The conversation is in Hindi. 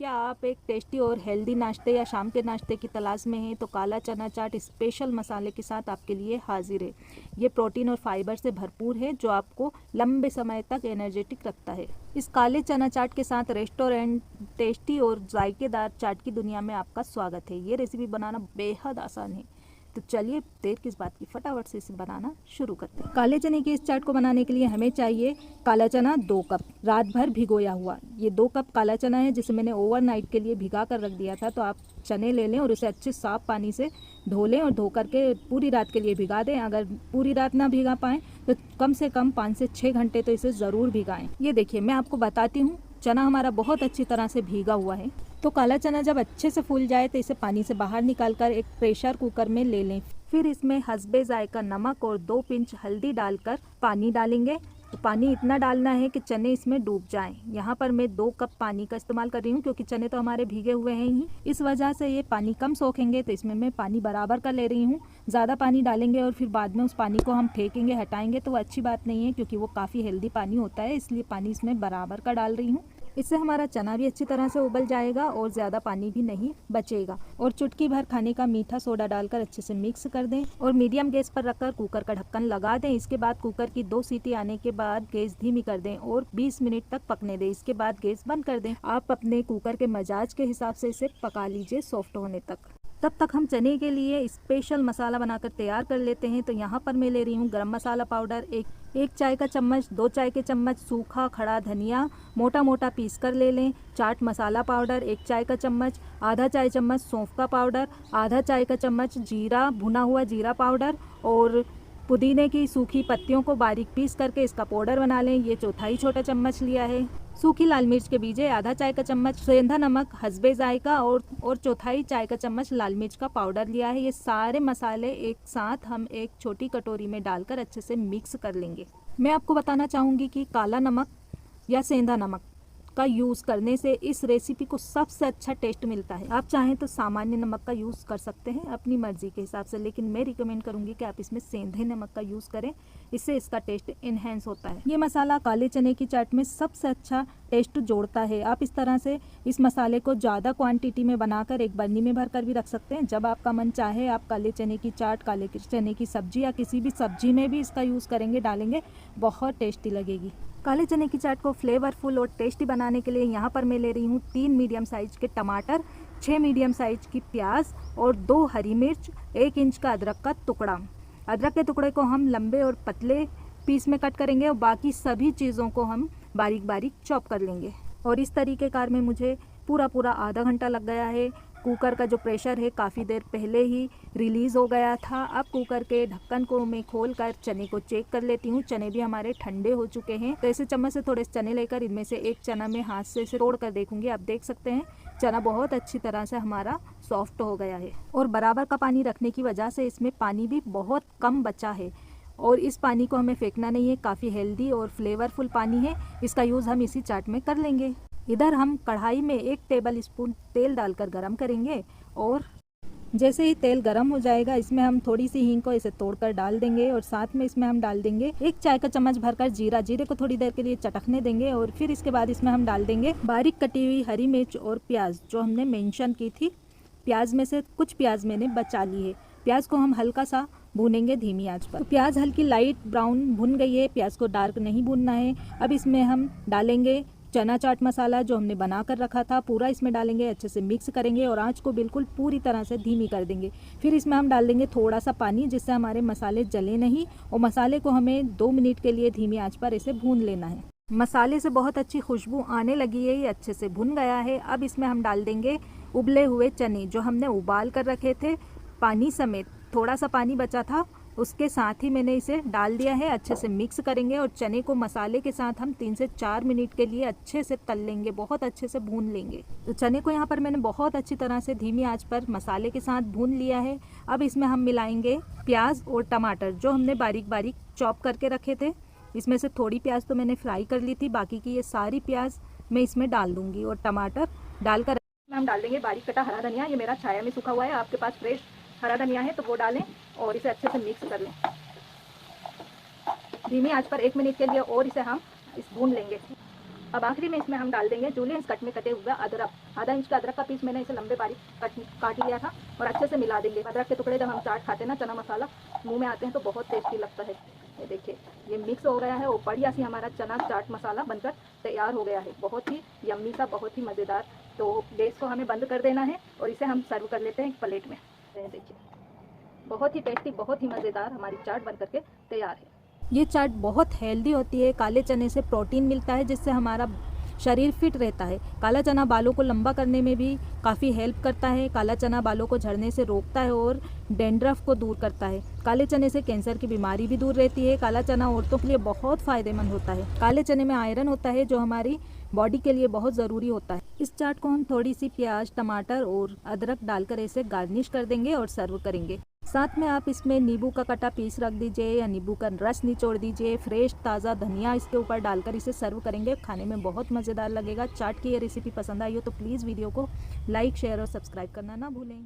क्या आप एक टेस्टी और हेल्दी नाश्ते या शाम के नाश्ते की तलाश में हैं तो काला चना चाट स्पेशल मसाले के साथ आपके लिए हाजिर है। ये प्रोटीन और फाइबर से भरपूर है जो आपको लंबे समय तक एनर्जेटिक रखता है। इस काले चना चाट के साथ रेस्टोरेंट टेस्टी और जायकेदार चाट की दुनिया में आपका स्वागत है। ये रेसिपी बनाना बेहद आसान है, तो चलिए देर किस बात की, फटाफट से इसे बनाना शुरू करते हैं। काले चने की इस चाट को बनाने के लिए हमें चाहिए काला चना 2 कप रात भर भिगोया हुआ। ये 2 कप काला चना है जिसे मैंने ओवरनाइट के लिए भिगा कर रख दिया था। तो आप चने ले लें और उसे अच्छे साफ पानी से धो लें और धो करके पूरी रात के लिए भिगा दें। अगर पूरी रात ना भिगा पाएँ तो कम से कम 5 से 6 घंटे तो इसे ज़रूर भिगाएं। ये देखिए, मैं आपको बताती हूँ, चना हमारा बहुत अच्छी तरह से भीगा हुआ है। तो काला चना जब अच्छे से फूल जाए तो इसे पानी से बाहर निकालकर एक प्रेशर कुकर में ले लें। फिर इसमें हस्बे जायका नमक और 2 पिंच हल्दी डालकर पानी डालेंगे। तो पानी इतना डालना है कि चने इसमें डूब जाएं। यहाँ पर मैं 2 कप पानी का इस्तेमाल कर रही हूँ क्योंकि चने तो हमारे भीगे हुए हैं ही, इस वजह से ये पानी कम सोखेंगे। तो इसमें मैं पानी बराबर का ले रही हूँ। ज़्यादा पानी डालेंगे और फिर बाद में उस पानी को हम फेंकेंगे, हटाएंगे तो वो अच्छी बात नहीं है क्योंकि वो काफ़ी हेल्दी पानी होता है। इसलिए पानी इसमें बराबर का डाल रही हूँ। इससे हमारा चना भी अच्छी तरह से उबल जाएगा और ज़्यादा पानी भी नहीं बचेगा। और चुटकी भर खाने का मीठा सोडा डालकर अच्छे से मिक्स कर दें और मीडियम गैस पर रखकर कुकर का ढक्कन लगा दें। इसके बाद कुकर की 2 सीटी आने के बाद गैस धीमी कर दें और 20 मिनट तक पकने दें। इसके बाद गैस बंद कर दें। आप अपने कुकर के मिजाज के हिसाब से इसे पका लीजिए सॉफ्ट होने तक। तब तक हम चने के लिए स्पेशल मसाला बनाकर तैयार कर लेते हैं। तो यहाँ पर मैं ले रही हूँ गरम मसाला पाउडर, एक चाय का चम्मच, 2 चाय के चम्मच सूखा खड़ा धनिया मोटा मोटा पीस कर ले लें। चाट मसाला पाउडर 1 चाय का चम्मच, आधा चाय चम्मच सौंफ का पाउडर, आधा चाय का चम्मच जीरा, भुना हुआ जीरा पाउडर और पुदीने की सूखी पत्तियों को बारीक पीस करके इसका पाउडर बना लें। ये चौथाई छोटा चम्मच लिया है। सूखी लाल मिर्च के बीजे आधा चाय का चम्मच, सेंधा नमक हस्बे जायका और चौथाई चाय का चम्मच लाल मिर्च का पाउडर लिया है। ये सारे मसाले एक साथ हम एक छोटी कटोरी में डालकर अच्छे से मिक्स कर लेंगे। मैं आपको बताना चाहूँगी कि काला नमक या सेंधा नमक का यूज़ करने से इस रेसिपी को सबसे अच्छा टेस्ट मिलता है। आप चाहें तो सामान्य नमक का यूज़ कर सकते हैं अपनी मर्जी के हिसाब से, लेकिन मैं रिकमेंड करूंगी कि आप इसमें सेंधे नमक का यूज़ करें, इससे इसका टेस्ट इन्हेंस होता है। ये मसाला काले चने की चाट में सबसे अच्छा टेस्ट जोड़ता है। आप इस तरह से इस मसाले को ज़्यादा क्वांटिटी में बनाकर एक बर्नी में भर कर भी रख सकते हैं। जब आपका मन चाहे आप काले चने की चाट, काले चने की सब्जी या किसी भी सब्जी में भी इसका यूज़ करेंगे, डालेंगे, बहुत टेस्टी लगेगी। काले चने की चाट को फ्लेवरफुल और टेस्टी बनाने के लिए यहाँ पर मैं ले रही हूँ 3 मीडियम साइज के टमाटर, 6 मीडियम साइज की प्याज और 2 हरी मिर्च, 1 इंच का अदरक का टुकड़ा। अदरक के टुकड़े को हम लंबे और पतले पीस में कट करेंगे और बाकी सभी चीज़ों को हम बारीक बारीक चॉप कर लेंगे। और इस तरीक़ेकार में मुझे पूरा आधा घंटा लग गया है। कुकर का जो प्रेशर है काफ़ी देर पहले ही रिलीज़ हो गया था। अब कुकर के ढक्कन को मैं खोल कर चने को चेक कर लेती हूँ। चने भी हमारे ठंडे हो चुके हैं। तो ऐसे चम्मच से थोड़े चने लेकर इनमें से एक चना मैं हाथ से इसे तोड़ कर देखूँगी। आप देख सकते हैं चना बहुत अच्छी तरह से हमारा सॉफ्ट हो गया है और बराबर का पानी रखने की वजह से इसमें पानी भी बहुत कम बचा है। और इस पानी को हमें फेंकना नहीं है, काफ़ी हेल्दी और फ्लेवरफुल पानी है। इसका यूज़ हम इसी चाट में कर लेंगे। इधर हम कढ़ाई में 1 टेबल स्पून तेल डालकर गरम करेंगे और जैसे ही तेल गरम हो जाएगा इसमें हम थोड़ी सी हींग को इसे तोड़कर डाल देंगे और साथ में इसमें हम डाल देंगे 1 चाय का चम्मच भरकर जीरा। जीरे को थोड़ी देर के लिए चटकने देंगे और फिर इसके बाद इसमें हम डाल देंगे बारीक कटी हुई हरी मिर्च और प्याज जो हमने मेंशन की थी। प्याज में से कुछ प्याज मैंने बचा ली है। प्याज को हम हल्का सा भूनेंगे धीमी आंच पर। तो प्याज हल्की लाइट ब्राउन भुन गई है, प्याज को डार्क नहीं भूनना है। अब इसमें हम डालेंगे चना चाट मसाला जो हमने बना कर रखा था, पूरा इसमें डालेंगे, अच्छे से मिक्स करेंगे और आंच को बिल्कुल पूरी तरह से धीमी कर देंगे। फिर इसमें हम डाल देंगे थोड़ा सा पानी जिससे हमारे मसाले जले नहीं और मसाले को हमें 2 मिनट के लिए धीमी आंच पर इसे भून लेना है। मसाले से बहुत अच्छी खुशबू आने लगी है, ये अच्छे से भुन गया है। अब इसमें हम डाल देंगे उबले हुए चने जो हमने उबाल कर रखे थे पानी समेत। थोड़ा सा पानी बचा था, उसके साथ ही मैंने इसे डाल दिया है। अच्छे से मिक्स करेंगे और चने को मसाले के साथ हम 3 से 4 मिनट के लिए अच्छे से तल लेंगे, बहुत अच्छे से भून लेंगे। तो चने को यहाँ पर मैंने बहुत अच्छी तरह से धीमी आंच पर मसाले के साथ भून लिया है। अब इसमें हम मिलाएंगे प्याज और टमाटर जो हमने बारीक बारीक चॉप करके रखे थे। इसमें से थोड़ी प्याज तो मैंने फ्राई कर ली थी, बाकी की ये सारी प्याज मैं इसमें डाल दूँगी और टमाटर डालकर हम डाल देंगे बारीक कटा हरा धनिया। ये मेरा छाया में सूखा हुआ है, आपके पास फ्रेश हरा धनिया है तो वो डालें और इसे अच्छे से मिक्स कर लें। धीमी आंच पर 1 मिनट के लिए और इसे हम भून लेंगे। अब आखिरी में इसमें हम डाल देंगे जूलियन कट में कटे हुआ अदरक। आधा इंच का अदरक का पीस मैंने इसे लंबे बारीक काट लिया था और अच्छे से मिला देंगे। अदरक के टुकड़े जब हम चाट खाते हैं ना, चना मसाला मुंह में आते हैं तो बहुत टेस्टी लगता है। ये देखिए ये मिक्स हो गया है और बढ़िया सी हमारा चना चाट मसाला बनकर तैयार हो गया है। बहुत ही यम्मी सा, बहुत ही मज़ेदार। तो गैस को हमें बंद कर देना है और इसे हम सर्व कर लेते हैं एक प्लेट में। देखिए बहुत ही टेस्टी, बहुत ही मज़ेदार हमारी चाट बन करके तैयार है। ये चाट बहुत हेल्दी होती है। काले चने से प्रोटीन मिलता है जिससे हमारा शरीर फिट रहता है। काला चना बालों को लंबा करने में भी काफ़ी हेल्प करता है। काला चना बालों को झड़ने से रोकता है और डैंड्रफ को दूर करता है। काले चने से कैंसर की बीमारी भी दूर रहती है। काला चना औरतों के लिए बहुत फ़ायदेमंद होता है। काले चने में आयरन होता है जो हमारी बॉडी के लिए बहुत ज़रूरी होता है। इस चाट को हम थोड़ी सी प्याज, टमाटर और अदरक डालकर ऐसे गार्निश कर देंगे और सर्व करेंगे। साथ में आप इसमें नींबू का कटा पीस रख दीजिए या नींबू का रस निचोड़ दीजिए। फ्रेश ताज़ा धनिया इसके ऊपर डालकर इसे सर्व करेंगे। खाने में बहुत मज़ेदार लगेगा। चाट की ये रेसिपी पसंद आई हो तो प्लीज़ वीडियो को लाइक, शेयर और सब्सक्राइब करना ना भूलें।